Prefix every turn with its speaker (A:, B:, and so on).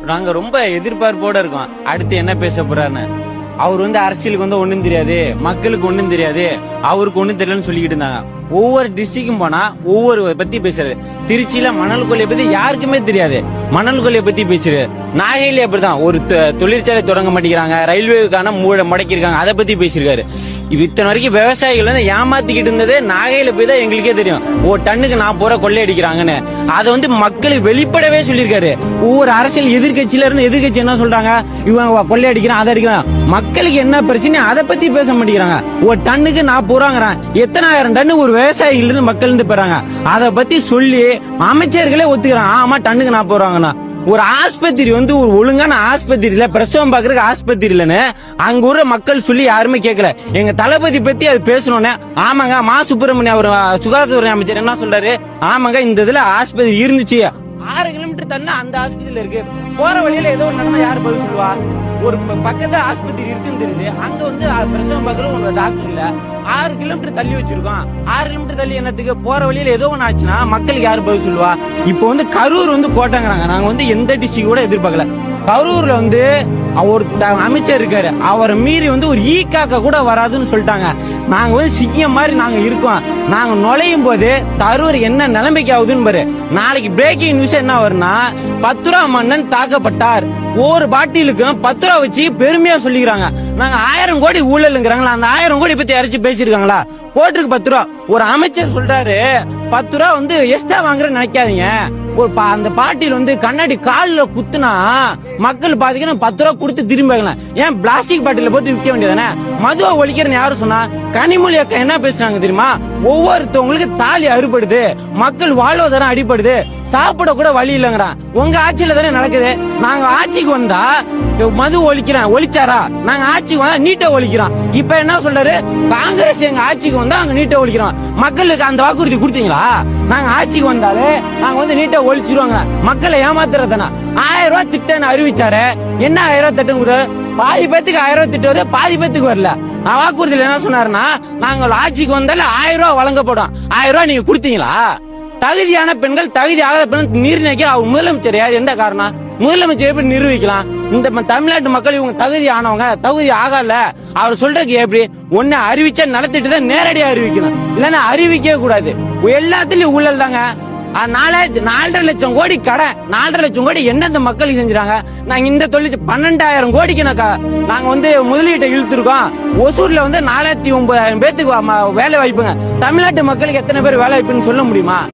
A: நாங்க ரொம்ப எதிர்பார்ப்போட இருக்கோம் அடுத்து என்ன பேச போறாருன்னு. அவர் அரசியலுக்கு ஒண்ணும் தெரியாது, மக்களுக்கு ஒண்ணும் தெரியாது, அவருக்கு ஒண்ணும் தெரியலன்னு சொல்லிக்கிட்டு இருந்தாங்க. ஒவ்வொரு டிஸ்ட்ரிக்டும் போனா ஒவ்வொரு பத்தி பேசுறாரு. திருச்சியில மணல் கொள்ளையை பத்தி யாருக்குமே தெரியாது, மணல் கொள்ளையை பத்தி பேசுறாரு. நாகையில அப்படிதான் ஒரு தொழிற்சாலை தொடங்க மாட்டேங்கிறாங்க, ரயில்வேக்கான முடக்கிருக்காங்க, அதை பத்தி பேசியிருக்காரு. இத்தனை வரைக்கும் விவசாயிகள் ஏமாத்திக்கிட்டு இருந்தது நாகையில போய் தான் எங்களுக்கே தெரியும். ஒரு டன்னுக்கு 40 ரூபா கொள்ளை அடிக்கிறாங்கன்னு அதை மக்களுக்கு வெளிப்படவே சொல்லியிருக்காரு. ஒவ்வொரு அரசியல் எதிர்கட்சியில இருந்து எதிர்கட்சி என்ன சொல்றாங்க, இவங்க கொள்ளை அடிக்கிறான் அதை அடிக்கிறான். மக்களுக்கு என்ன பிரச்சனை அதை பத்தி பேச மாட்டேங்கிறாங்க. ஒரு டன்னுக்கு 40 ரூபாங்கிறான், எத்தனை ஆயிரம் டன்னு ஒரு விவசாயிகள் இருந்து மக்கள் இருந்து பெறாங்க. அதை பத்தி சொல்லி அமைச்சர்களே ஒத்துக்கிறாங்க, ஆமா டன்னுக்கு 40 ரூபாங்கண்ணா. ஒரு ஆஸ்பத்திரி ஒரு ஒழுங்கான ஆஸ்பத்திரி இல்ல, பிரசவம் பாக்குறதுக்கு ஆஸ்பத்திரி இல்லன்னு அங்க ஊர்ல மக்கள் சொல்லி யாருமே கேட்கல. எங்க தளபதி பத்தி அது பேசணும்னு, ஆமாங்க மா சுப்பிரமணியம் அவர் சுகாதாரத்துறை அமைச்சர் என்ன சொல்றாரு, ஆமாங்க இந்த இதுல ஆஸ்பத்திரி இருந்துச்சு, 6 கிலோமீட்டர் தண்ணா அந்த ஆஸ்பத்திரியில இருக்கு, போற வழியில ஏதோ நடந்தா யாரு பதில் சொல்லுவா? ஒரு பக்கத்துல ஆஸ்பத்திரி இருக்குன்னு தெரியுது, அங்க பிரசவம் பாக்குற ஒரு டாக்டர் இல்ல, 6 கிலோமீட்டர் தள்ளி வச்சிருக்கோம். 6 கிலோமீட்டர் தள்ளி என்னத்துக்கு, போற வழியில ஏதோ ஒண்ணு ஆச்சுன்னா மக்களுக்கு யாரு பதில் சொல்லுவா? இப்போ கரூர் கோட்டைங்கிறாங்க, நாங்க எந்த டிஸ்ட்ரிக்ட் கூட எதிர்பார்க்கல. கரூர்ல ஒரு அமைச்சர் இருக்காரு, அவரை மீறி ஒரு ஈ காக்க கூட வராதுன்னு சொல்லிட்டாங்க. நாங்க சிங்கம் மாதிரி நாங்க இருக்கோம். நாங்க நுழையும் போது கரூர் என்ன நிலைமைக்கு ஆகுதுன்னு பாரு. நாளைக்கு பிரேக்கிங் நியூஸ் என்ன வரும்னா, 10 ரூபா மன்னன் தாக்கப்பட்டார், ஒவ்வொரு பாட்டிலுக்கும் 10 ரூபா வச்சு பெருமையா சொல்லிக்கிறாங்க. நாங்க 1000 கோடி ஊழலுங்கிறாங்களா, அந்த 1000 கோடி பத்தி யாராச்சும் பேசிருக்காங்களா? கோட்டுக்கு 10 ரூபா ஒரு அமைச்சர் சொல்றாரு, 10 ரூபா எக்ஸ்ட்ரா வாங்குறேன்னு நினைக்காதீங்க. அந்த பாட்டில் கண்ணாடி காலில் குத்துனா மக்கள் பாத்தீங்கன்னா 10 ரூபா கொடுத்து திரும்பி வைக்கலாம். ஏன் பிளாஸ்டிக் பாட்டில போட்டு விற்க வேண்டியதானே? மதுவை ஒழிக்கிறேன்னு யாரும் சொன்னா? கனிமொழி அக்கா என்ன பேசுறாங்க தெரியுமா, ஒவ்வொருத்தவங்களுக்கு தாலி அறுபடுது, மக்கள் வாழ்வாதாரம் அடிபடுது, சாப்பிட கூட வழி இல்லைங்கிறான். உங்க ஆட்சியில தானே நடக்குது. நாங்க ஆட்சிக்கு வந்தா மது ஒழிச்சாரா, நாங்க ஆட்சிக்கு வந்தா நீட்டை ஒழிக்கிறோம். இப்ப என்ன சொல்றாரு, காங்கிரஸ் எங்க ஆட்சிக்கு வந்தா அங்க நீட்டை ஒழிக்கிறோம். மக்களுக்கு அந்த வாக்குறுதி கொடுத்தீங்களா? நாங்க ஆட்சிக்கு வந்தாலே நாங்க நீட்டை ஒழிச்சிருவாங்க. மக்களை ஏமாத்துறதுனா 1000 ரூபாய் திட்டம்னு அறிவிச்சாரு. என்ன 1000 ரூபாய் திட்டம்? பாதி பேத்துக்கு 1000 ரூபாய் திட்டம் வருது, பாதி பேத்துக்கு வரல. வாக்குறுதியில் என்ன சொன்னாருன்னா, நாங்கள் ஆட்சிக்கு வந்தாலே 1000 ரூபாய் வழங்கப்படும். 1000 ரூபாய் நீங்க கொடுத்தீங்களா? தகுதியான பெண்கள் தகுதி ஆகாத பெண்கள் நிர்ணயிக்க அவர் முதலமைச்சர் யார்? என்ன காரணம்? முதலமைச்சர் எப்படி நிரூபிக்கலாம்? இந்த தமிழ்நாட்டு மக்கள் இவங்க தகுதி ஆனவங்க, தகுதி ஆகல அவர் சொல்றதுக்கு எப்படி? ஒன்னு அறிவிச்சா நடத்திட்டு தான் நேரடியா அறிவிக்கணும், இல்லன்னா அறிவிக்கவே கூடாது. எல்லாத்துலயும் ஊழல் தாங்க. 4.5 லட்சம் கோடி கடன், 4.5 லட்சம் கோடி என்ன மக்களுக்கு செஞ்சாங்க? நாங்க இந்த தொழில் 12,000 கோடிக்கு நாங்க முதலீட்டை இழுத்துருக்கோம். ஒசூர்ல 4,900 பேத்துக்கு வேலை வாய்ப்புங்க. தமிழ்நாட்டு மக்களுக்கு எத்தனை பேர் வேலை வாய்ப்புன்னு சொல்ல முடியுமா?